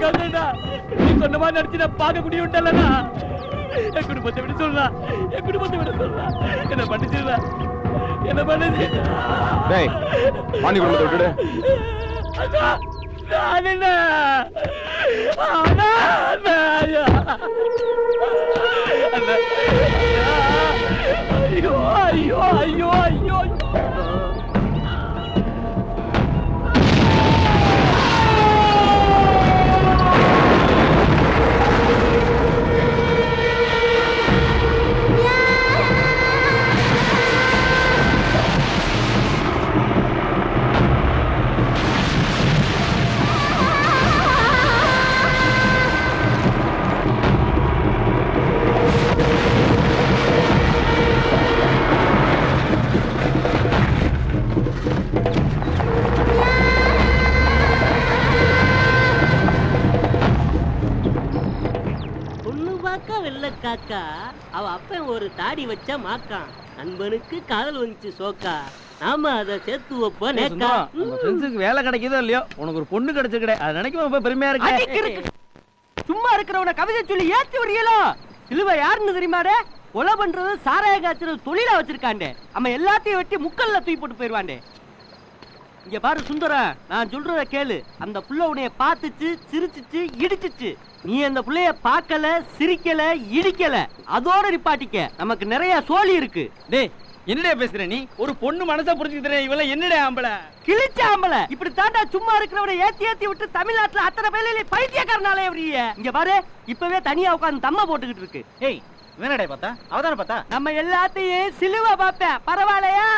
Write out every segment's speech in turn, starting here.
கண்ணா நீ சொன்ன மாதிரி நடிச்சு நான் பார்க்க முடியும் விட்டலண்ணா. என் குடும்பத்தை விட சொல்லலாம், என் குடும்பத்தை விட சொல்லலாம். என்ன பண்ணிச்சுடா, என்ன பண்ணுச்சு? டேய் பாண்டி குடும்பத்தை விட்டுடு. அண்ணா நான் என்ன அண்ணா அண்ணா அண்ணா ஐயோ ஐயோ ஐயோ ஐயோ காக்கா அவ அப்பன் ஒரு தாடி வச்ச மாக்கான். நண்பனுக்கு காதல் வந்துச்சு சோக்கா, நாம அதை சேர்த்து வைப்போம். வேலை கிடைக்குதோ இல்லையோ உனக்கு ஒரு பொண்ணு கிடைச்சிருக்கே, அதை நினைக்கும் பெருமையா இருக்கு. சும்மா இருக்கிறவன கவிதை சொல்லி ஏத்தி விடுறீங்களோ? சிலுவை யாருன்னு தெரியுமாடே? கொலை பண்றது சாராய காய்ச்சல் தொழிலா வச்சிருக்காண்டே. அவன் எல்லாத்தையும் வெட்டி முக்கல்ல தூக்கி போட்டு போயிருவாண்டே. இங்க பாரு சுந்தரம், நான் சொல்றத கேளு. அந்த புள்ள உன்னைய பார்த்துச்சு, சிரிச்சிச்சு, இடிச்சிச்சு. நீ அந்த புள்ளைய பார்க்கல, சிரிக்கல, இடிக்கல, அதோட நிப்பாட்டிக்க. நமக்கு நிறைய சோழி இருக்கு. டேய் என்னடா பேசுற நீ? ஒரு பொண்ணு மனசை புரிஞ்சுக்கிற இவள என்னடா ஆம்பளை கிழிச்ச ஆம்பளை. இப்படி தாண்டா சும்மா இருக்கிறவனை ஏத்தி ஏத்தி விட்டு தமிழ்நாட்டுல அத்தனை பேர்ல பைத்தியக்காரனாலே வரிய. இங்க பாரு, இப்பவே தனியா உட்கார்ந்து தம்மா போட்டுக்கிட்டு இருக்கு. ஏய் வேணடா பார்த்தா, அவதான பார்த்தா நம்ம எல்லாத்தையும் சிலுவை பார்ப்பேன், பரவாயில்லையா?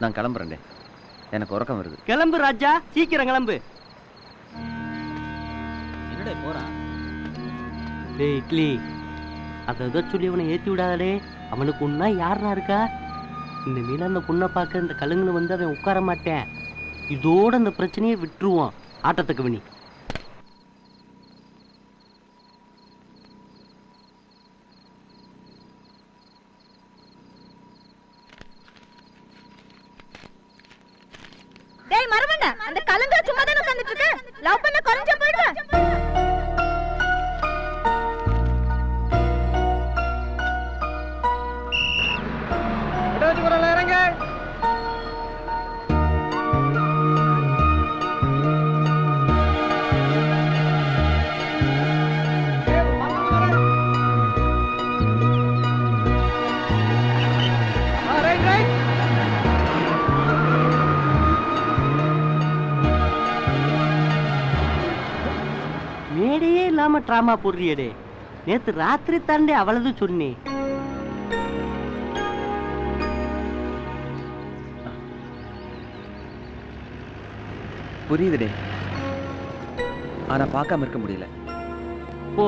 நான் கிளம்புறேன், எனக்கு உறக்கம் வருது. கிளம்பு ராஜா, சீக்கிரம் கிளம்பு. என்னடா போறான்? டேய் இட்லி, அதை சொல்லி அவனை ஏத்தி விடாதே. அவனுக்கு ஒன்னா யாரா இருக்கா? இந்த மீன அந்த பொண்ணை பார்க்க இந்த கழுங்குல வந்து அவன் உட்கார மாட்டேன். இதோட அந்த பிரச்சனையை விட்டுருவான். ஆட்டத்துக்கு வினி டேய் மரமண்ட, அந்த கலங்க சும்மா தான உட்கார்ந்துட்டு இருக்க. லவ் பண்ண குறஞ்ச போய்டுவ. விடாச்சு வரல இறங்க. மேடையே இல்லாம டிராமா போடுறியடே. நேத்து ராத்திரி தாண்டே அவ்வளவு சொன்னேன். புரியுதுடே, ஆனா பார்க்காம இருக்க முடியல. போ.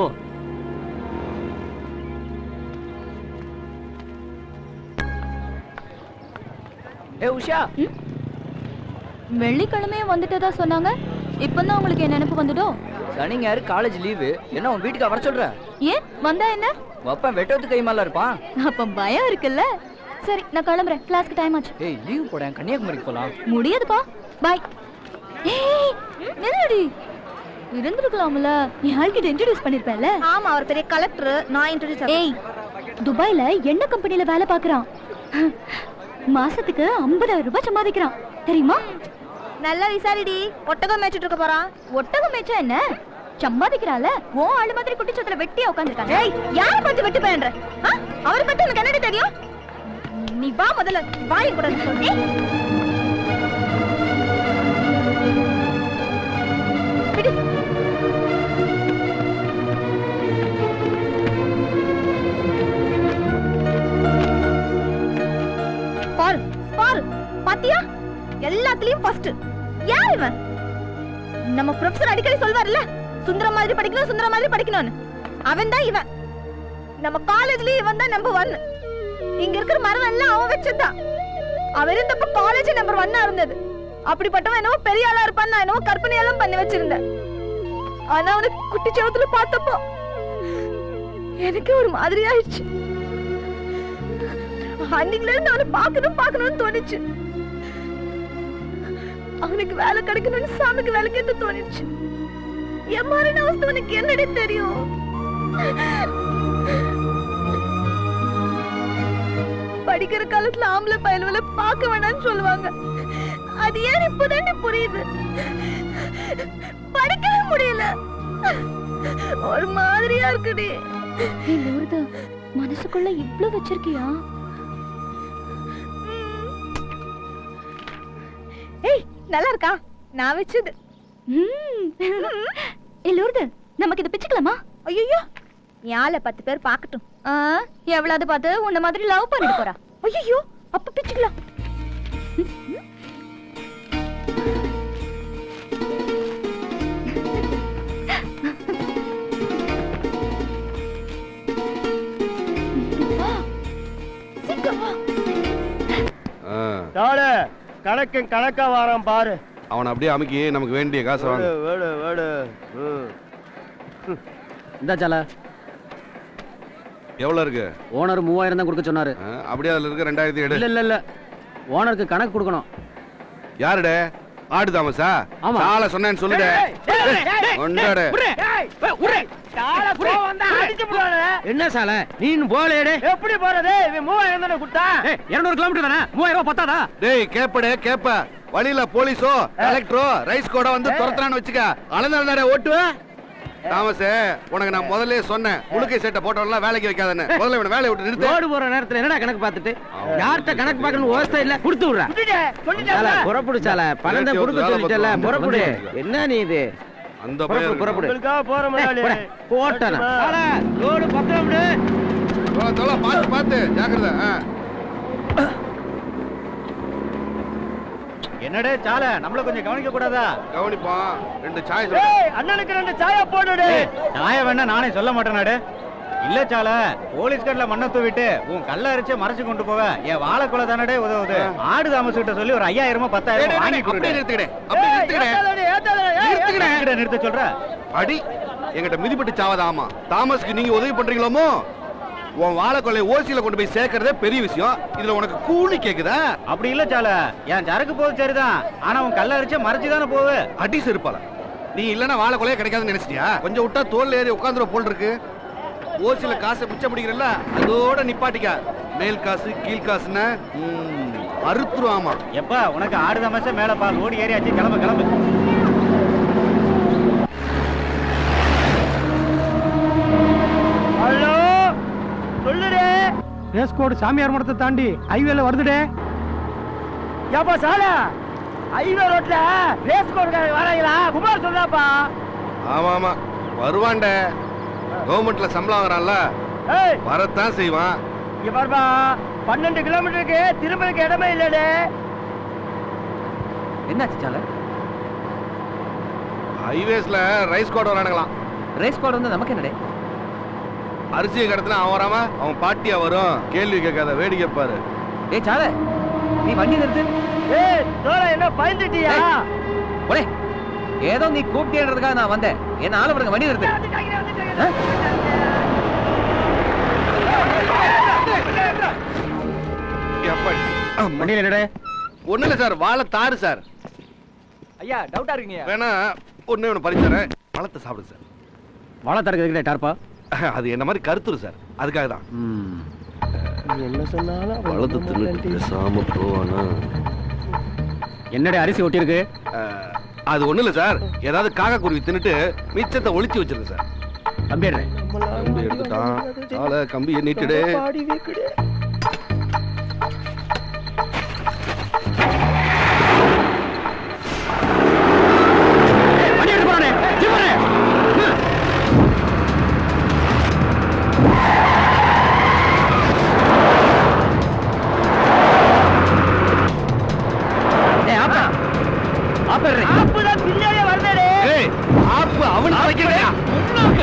ஏ உஷா, வெள்ளிக்கிழமையே வந்துட்டதா சொன்னாங்க. இப்பதான் உங்களுக்கு என்ன நினைப்பு வந்துடும்? சனி ஞாயிறு காலேஜ் லீவு. என்ன உன் வீட்டுக்கு வர சொல்ற? ஏன் வந்தா என்ன? அப்பா வெட்டத்து கைமால இருப்பான். அப்ப பயம் இருக்குல்ல. சரி நான் கிளம்புறேன், கிளாஸ்க்கு டைம் ஆச்சு. ஏய் லீவ் போடேன், கன்னியாகுமரிக்கு போலாம். முடியாதுப்பா, பாய். ஏய் என்னடி இருந்திருக்கலாம்ல, நீ ஆள்கிட்ட இன்ட்ரோடியூஸ் பண்ணிருப்பேன்ல. ஆமா, அவர் பெரிய கலெக்டர், நான் இன்ட்ரோடியூஸ். ஏய் துபாய்ல எண்ணெய் கம்பெனில வேலை பார்க்கறான். மாசத்துக்கு 50,000 ரூபாய் சம்பாதிக்கிறான் தெரியுமா? நல்லா விசாரிடி. ஒட்டகம் மேய்ச்சிட்டு இருக்க போறான். ஒட்டகம் மேய்ச்சா என்ன, சம்பாதிக்கிறால. ஓ ஆளு மாதிரி குட்டிச்சத்துல வெட்டியா உட்கார்ந்துருக்காங்க. ஏய் யார பார்த்து வெட்டி பண்ற? அவரை பத்தி உனக்கு என்னடி தெரியும்? நீ வா முதல்ல, வாயை கூட சொல்லி. பாரு பாரு, பாத்தியா? எல்லாத்துலயும் ஃபர்ஸ்ட். யார் இவன்? நம்ம ப்ரொஃபசர் அடிக்கடி சொல்வார்ல, சுந்தரம் மாதிரி படிக்கணும், சுந்தரம் மாதிரி படிக்கணும்னு. அவன் தான் இவன். நம்ம காலேஜ்லயே இவன் தான் நம்பர் 1. இங்க இருக்கிற மரம் எல்லாம் அவன் வச்சதுதான். அவர் இருந்தப்ப காலேஜ் நம்பர் 1 இருந்தது. அப்படிப்பட்டவன் என்னவோ பெரிய ஆளா இருப்பான்னு நான் என்னவோ கற்பனையெல்லாம் பண்ணி வச்சிருந்தேன். ஆனா அவனுக்கு குட்டி சவத்துல பார்த்தப்போ எனக்கு ஒரு மாதிரி ஆயிடுச்சு. அன்னைக்குல இருந்து அவனை பார்க்கணும்னு தோணுச்சு. அவனுக்கு வேலை கிடைக்கணும்னு சாமிக்கு வேலை கேட்டு தோணிடுச்சு. என் மரண அவஸ்தை உனக்கு என்னடி தெரியும்? படிக்கிற காலத்துல ஆம்பளை பயலுவல பார்க்க வேணாம்னு சொல்லுவாங்க. அது ஏன் இப்பதானே புரியுது. படிக்கவே முடியல, ஒரு மாதிரியா இருக்குடி. மனசுக்குள்ள இவ்ளோ வச்சிருக்கியா? ஏய், நல்லா இருக்கா? நான் வச்சது. லூர்து, நமக்கு இது பிச்சுக்கலாமா? ஐயோ, யால 10 பேர் பார்க்கட்டும். எவ்வளவு பார்த்து உன்ன மாதிரி லவ் பண்ணிட்டு போறா. ஐயோ, அப்ப பிச்சுக்கலாம். கணக்கா வாரம் பாரு. அவன் அப்படியே அமுக்கி நமக்கு வேண்டிய காசு வாங்க. இந்த சால எவ்வளவு இருக்கு? ஓனர் 3000 தான் கொடுக்க சொன்னாரு. அப்படியே அதுல இருக்க 2000 எடு. இல்ல ஓனருக்கு கணக்கு கொடுக்கணும். யாருடே? ஆடு தாமஸா? சால சொன்னேன்னு சொல்லுடே. ஒண்டடே. என்ன சால நீ போலேடே? எப்படி போறது? இவன் 3000 தானே கொடுத்தா. 200 கிலோமீட்டர் தானே, 3000 பத்தாதா? டேய் கேப்ப வழியில போலீஸோ கலெக்டரோ ரைஸ் கோட வந்து துரத்துறான்னு வச்சுக்க, அளந்தாடா ஓட்டுவே. தாமஸ், உனக்கு நான் முதல்ல சொன்னேன், முழுக்கை சேட்டை போட்டவெல்லாம் வேலைக்கு வைக்காதன்னு. முதல்ல இவனை வேலையை விட்டு நிறுத்து. ரோடு போற நேரத்துல என்னடா கணக்கு பார்த்துட்டு யார்கிட்ட கணக்கு பார்க்கணும் ஓஸ்த இல்ல கொடுத்து விடுறா. புறப்படுச்சால பணம் தான் கொடுக்க சொல்லிட்டல. புறப்படு. என்ன நீ இது? அந்த புறப்படு. போற முதலாளி போட்டன ரோடு பக்கம் விடு. பாத்து ஜாக்கிரதை. என்னடே சால, நம்மள கொஞ்சம் கவனிக்க கூடாதா? கவனிப்போம். 2 சாய். அண்ணனுக்கு 2 சாயா போடுடே. சாய வேணா நானே சொல்ல மாட்டேனாடே. இல்ல சால, போலீஸ்காரல மண்ணை தூவிட்டு உன் கல்ல அரைச்சு மறைச்சு கொண்டு போவ என் வாழைக்குள்ள தானடே உதவுது. ஆடு தாமஸ் கிட்ட சொல்லி ஒரு 5000 10,000 வாங்கி கொடுத்து நிறுத்த சொல்ற. அடி எங்கிட்ட மிதிப்பட்டு சாவதாமா. தாமஸ்க்கு நீங்க உதவி பண்றீங்களோமோ? உன் வாழைக்கொலை ஓசியில கொண்டு போய் சேர்க்கறதே பெரிய விஷயம். இதுல உனக்கு கூலி கேக்குதா? அப்படி இல்ல சால, என் சரக்கு போகுது சரிதான், ஆனா உன் கல்ல அரைச்சு மறைச்சுதானே போவு. அடி செருப்பால. நீ இல்லன்னா வாழைக்கொலையே கிடைக்காதுன்னு நினைச்சிட்டியா? கொஞ்சம் விட்டா தோல் ஏறி உட்காந்துற போல் இருக்கு. ஓசியில காசை மிச்சம் பிடிக்கிறல்ல, அதோட நிப்பாட்டிக்க. மேல் காசு கீழ் காசுன்னா அறுத்துருவாமா. எப்ப உனக்கு ஆடு தாமஸ மேல பா, ஓடி ஏறியாச்சு. கிளம்பு. ஹலோ சொல்லுடே. ரேஸ் கோட் சாமியார் மடத்தை தாண்டி ஹைவேல வருதுடே. ஏப்பா சால, ஹைவே ரோட்ல ரேஸ் கோட் வராங்களா? குமார் சொல்றாப்பா. ஆமா வருவான்டே. கவர்மெண்ட்ல சம்பளம் வாங்குறான்ல, வரத்தான் செய்வான். இங்க பாருப்பா, 12 கிலோமீட்டருக்கு திரும்பலுக்கு இடமே இல்லடே. என்னாச்சு சால? ஹைவேஸ்ல ரைஸ் கோட் வரானுங்களாம். ரேஸ் கோட் வந்து நமக்கு என்னடே? அரிசியை கடத்தினா அவன் வராம அவன் பாட்டியா வரும். கேள்வி கேட்காத, வேடிக்கை பாரு. ஏய் சால, நீ வண்டி நிறுத்து. ஏய் தோரா, என்ன பயந்துட்டியா? ஒரே ஏதோ நீ கூப்பிட்டேன்றதுக்காக நான் வந்தேன். என்ன ஆள விடுங்க, வண்டி நிறுத்து. வண்டியில என்னடே? ஒண்ணு இல்ல சார், வாழை தாரு சார். ஐயா டவுட்டா இருக்கீங்க? வேணா ஒண்ணு பறிச்சாரேன். பழத்தை சாப்பிடு சார். வாழை தரக்கு டார்ப்பா? அது என்ன மாதிரி கருத்துரு சார், அதுக்காக தான். என்ன சொன்னாலும் பழத்தை தின்னுட்டு பேசாம போவானா? என்னடே அரிசி ஒட்டி இருக்கு? அது ஒண்ணு இல்ல சார், ஏதாவது காக்கா குருவி தின்னுட்டு மிச்சத்தை ஒளிச்சு வச்சிருக்கு சார். கம்பி எடுத்துட்டான். சால கம்பியை நீட்டுடு.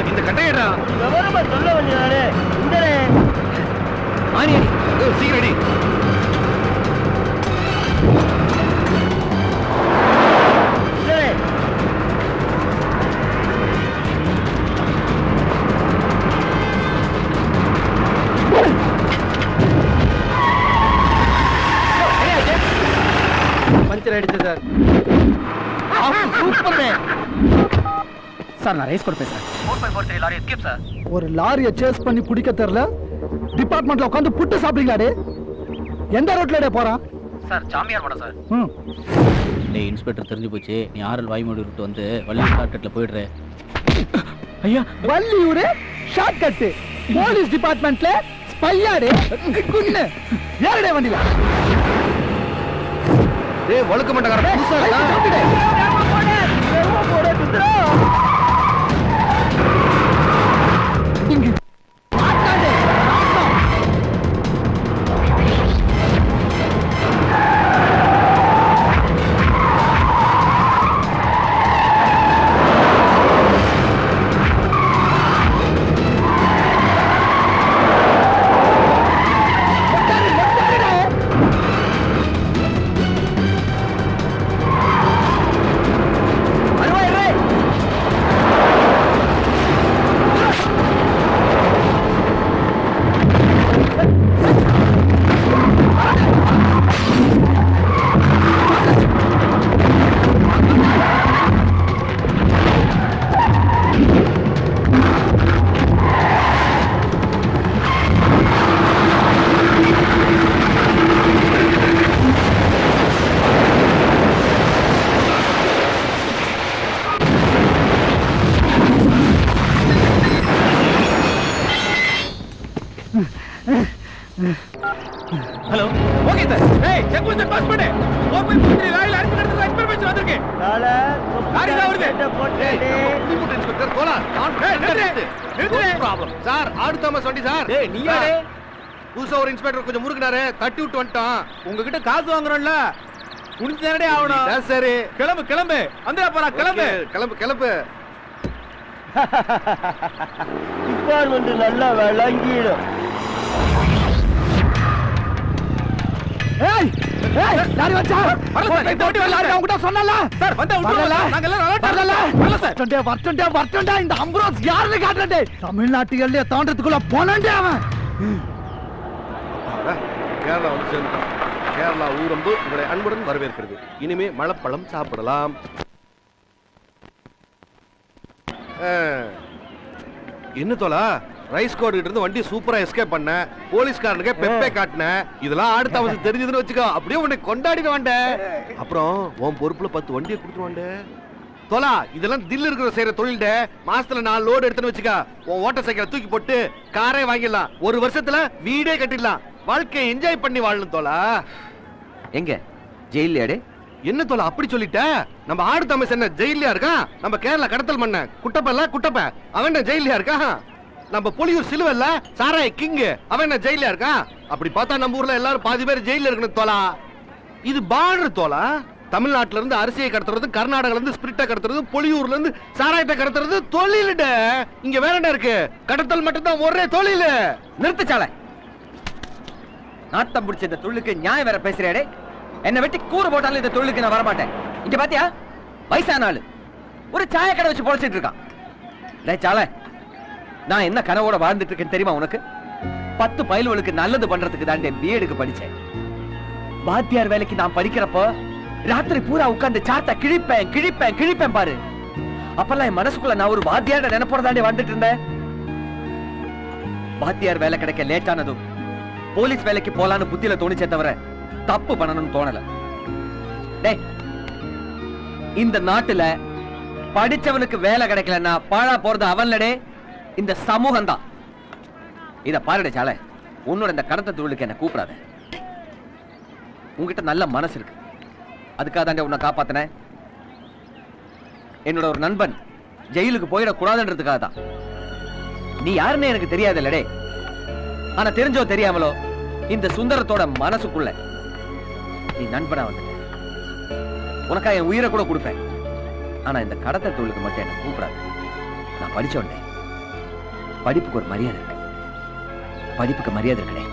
இந்த கட்டையடா சொல்ல வேண்டியதானே. சீக்கிரடி. செஞ்சுரி அடிச்சேன் சார். சூப்பர் சார் நான் ரேஸ் கூட பேசுறேன். 4543 லாரி எஸ்கேப் சார். ஒரு லாரியை சேஸ் பண்ணி பிடிக்க தெரியல, டிபார்ட்மெண்ட்ல உட்காந்து புட்டு சாப்பிடுறீங்களா? எந்த ரோட்ல போறான் சார்? சாமியார் மடம் சார். டேய் இன்ஸ்பெக்டர் தெரிஞ்சு போச்சு. நீ ஆரல் வாய்மொழி விட்டு வந்து வள்ளியூர் ஷார்ட்கட்ல போயிடுற. ஐயா வள்ளியூர் ஷார்ட்கட் போலீஸ் டிபார்ட்மெண்ட்ல ஸ்பையாரு குன்னு யாரடே வண்டில? டேய் வழுக்க மாட்டேங்கற புதுசா இருக்கா? இங்க மாட்டாதே. Hello okay sir. ஏய் செக் பண்ணி பாஸ் பண்ணு. ஓபன் பண்ணி லாரில அனுப்பி நடந்து இன்ஃபர்மேஷன் வந்திருக்கு. லாரி தான் வருது. இன்ஸ்பெக்டர் போலா நிறுத்து. Problem sir. ஆடு தாமஸ் வண்டி சார். டேய் நீ யாரே? புதுசா ஒரு இன்ஸ்பெக்டர் கொஞ்சம் முறுக்குனாரு, தட்டி விட்டு வந்துட்டான். உங்ககிட்ட காசு வாங்குறோம்ல, குடிச்சு தானே ஆகணும். சரி கிளம்பு கிளம்பு. அந்தா போறா கிளம்பு. கிளம்பு கிளம்பு. டிபார்ட்மெண்ட் நல்லா விளங்கிடும். ஏய் ஏய் லாரி வச்சா ஓட்டி வரல. லாரி அவங்கிட்ட சொன்னல சார் வந்தா விட்டுறல. நாங்க எல்லாம் வரல வரல சார். வரட்டே இந்த அம்ப்ரோஸ் யாருன்னு காட்டுறே. தமிழ்நாட்டுல தாண்டறதுக்குள்ள போனண்டே அவன். கேரளா வந்து சேர்ந்துட்டான். கேரளா ஊரம்பு உங்களை அன்புடன் வரவேற்கிறது. இனிமே மலைப்பழம் சாப்பிடலாம். என்ன தோலா ரைஸ் கோட் கிட்ட இருந்து வண்டி சூப்பரா எஸ்கேப் பண்ண, போலீஸ்காரனுக்கு பெப்பே காட்டின. இதெல்லாம் அடுத்த அவசரம் தெரிஞ்சதுன்னு வச்சுக்கோ, அப்படியே உன்னை கொண்டாடிட்டு வாண்ட. அப்புறம் உன் பொறுப்புல 10 வண்டியை கொடுத்துருவாண்ட. தோலா இதெல்லாம் தில்லு இருக்கிற செய்யற தொழில்ட. மாசத்துல 4 லோடு எடுத்துன்னு வச்சுக்கா, உன் ஓட்டர் சைக்கிளை தூக்கி போட்டு காரே வாங்கிடலாம். 1 வருஷத்துல வீடே கட்டிடலாம். வாழ்க்கையை என்ஜாய் பண்ணி வாழணும் தோலா. எங்க ஜெயிலியாடே? என்ன தோலா அப்படி சொல்லிட்ட? நம்ம ஆடு தாமஸ் என்ன ஜெயிலியா இருக்கான்? நம்ம கேரளா கடத்தல் மண்ண குட்டப்பல்ல குட்டப்ப அவன் என்ன ஜெயிலியா இருக்கான்? நம்ம புலியூர் சிலுவல்ல சாராய் கிங் அவன் என்ன ஜெயிலியா இருக்கான்? அப்படி பார்த்தா நம்ம ஊர்ல எல்லாரும் பாதி பேர் ஜெயில இருக்கணும் தோலா. இது பார்டர் தோலா. தமிழ்நாட்டுல இருந்து அரிசியை கடத்துறது, கர்நாடகால இருந்து ஸ்பிரிட்டை கடத்துறது, பொலியூர்ல இருந்து சாராயத்தை கடத்துறது தொழிலிட. இங்க வேற என்ன இருக்கு? கடத்தல் மட்டும் தான் ஒரே தொழில். நிறுத்துச்சால. நாட்டம் பிடிச்ச இந்த தொழிலுக்கு நியாயம் வேற பேசுறியாடே? என்ன வெட்டி கூறு போட்டாலும் இந்த தொழிலுக்கு நான் வரமாட்டேன். இங்க பாத்தியா வயசான ஆளு ஒரு சாய கடை வச்சு பொழைச்சிட்டு இருக்கான். டேய் சால, நான் என்ன கனவோட வாழ்ந்துட்டு இருக்கேன்னு தெரியுமா உனக்கு? 10 பயலுகளுக்கு நல்லது பண்றதுக்கு தான் பிஎடுக்கு படிச்சேன். வாத்தியார் வேலைக்கு நான் படிக்கிறப்போ ராத்திரி பூரா உட்கார்ந்து சாட்டை கிழிப்பேன் கிழிப்பேன் கிழிப்பேன் பாரு. அப்பெல்லாம் என் மனசுக்குள்ள நான் ஒரு வாத்தியார நினைப்போறதாண்டி வந்துட்டு இருந்தேன். வாத்தியார் வேலை கிடைக்க லேட்டானதும் போலீஸ் வேலைக்கு போலான்னு புத்தியில தோணிச்சே தவிர தப்பு பண்ணணும்னு தோணல. டேய், இந்த நாட்டுல படிச்சவனுக்கு வேலை கிடைக்கலன்னா பாழா போறது அவன்லடே, இந்த சமூகம் தான். இத பாருடே சால, உன்னோட இந்த கடத்த தொழிலுக்கு என்ன கூப்பிடாத. உங்ககிட்ட நல்ல மனசு இருக்கு, அதுக்காக தான் உன்னை காப்பாத்தினேன். என்னோட ஒரு நண்பன் ஜெயிலுக்கு போயிடக்கூடாதுன்றதுக்காக தான். நீ யாருன்னு எனக்கு தெரியாது இல்லடே, ஆனா தெரிஞ்சோ தெரியாமலோ இந்த சுந்தரத்தோட மனசுக்குள்ள நீ நண்பனா வந்துட்ட. உனக்கா என் உயிரை கூட கொடுப்பேன். ஆனா இந்த கடத்தல் தொழிலுக்கு மட்டும் என்ன கூப்பிடாது. நான் படிச்சோன்னே படிப்புக்கு ஒரு மரியாதை இருக்கு. படிப்புக்கு மரியாதை இருக்கே.